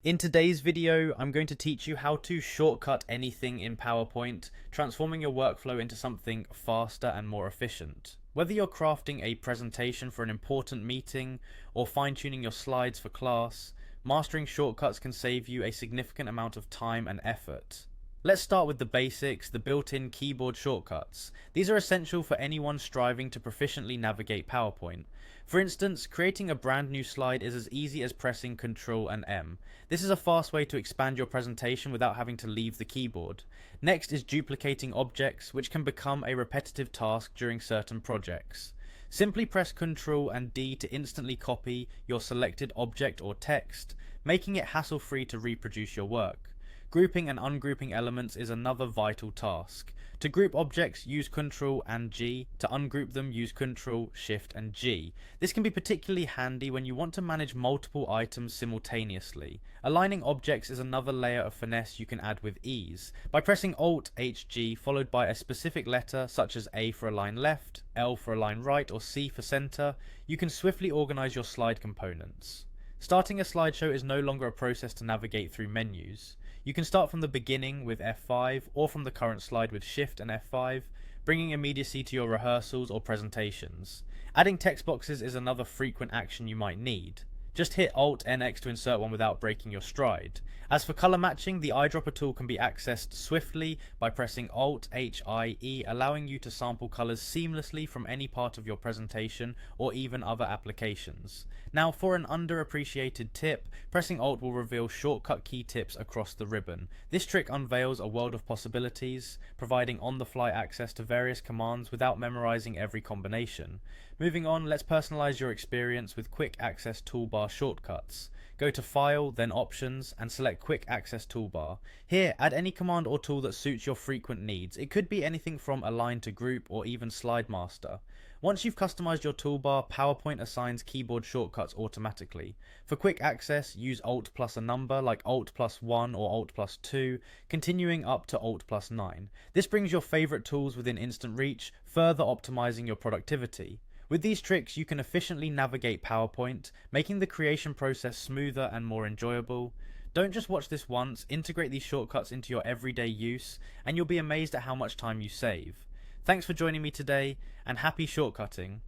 In today's video, I'm going to teach you how to shortcut anything in PowerPoint, transforming your workflow into something faster and more efficient. Whether you're crafting a presentation for an important meeting or fine-tuning your slides for class, mastering shortcuts can save you a significant amount of time and effort. Let's start with the basics, the built-in keyboard shortcuts. These are essential for anyone striving to proficiently navigate PowerPoint. For instance, creating a brand new slide is as easy as pressing Ctrl and M. This is a fast way to expand your presentation without having to leave the keyboard. Next is duplicating objects, which can become a repetitive task during certain projects. Simply press Ctrl and D to instantly copy your selected object or text, making it hassle-free to reproduce your work. Grouping and ungrouping elements is another vital task. To group objects, use Ctrl and G. To ungroup them, use Ctrl, Shift and G. This can be particularly handy when you want to manage multiple items simultaneously. Aligning objects is another layer of finesse you can add with ease. By pressing Alt HG followed by a specific letter such as A for align left, L for align right or C for center, you can swiftly organize your slide components. Starting a slideshow is no longer a process to navigate through menus. You can start from the beginning with F5 or from the current slide with Shift and F5, bringing immediacy to your rehearsals or presentations. Adding text boxes is another frequent action you might need. Just hit Alt NX to insert one without breaking your stride. As for color matching, the eyedropper tool can be accessed swiftly by pressing Alt HIE, allowing you to sample colors seamlessly from any part of your presentation or even other applications. Now, for an underappreciated tip, pressing Alt will reveal shortcut key tips across the ribbon. This trick unveils a world of possibilities, providing on-the-fly access to various commands without memorizing every combination. Moving on, let's personalize your experience with quick access toolbar shortcuts. Go to File, then Options, and select Quick Access Toolbar. Here, add any command or tool that suits your frequent needs. It could be anything from Align to Group or even Slide Master. Once you've customized your toolbar, PowerPoint assigns keyboard shortcuts automatically. For quick access, use Alt plus a number like Alt plus 1 or Alt plus 2, continuing up to Alt plus 9. This brings your favorite tools within instant reach, further optimizing your productivity. With these tricks, you can efficiently navigate PowerPoint, making the creation process smoother and more enjoyable. Don't just watch this once, integrate these shortcuts into your everyday use, and you'll be amazed at how much time you save. Thanks for joining me today, and happy shortcutting!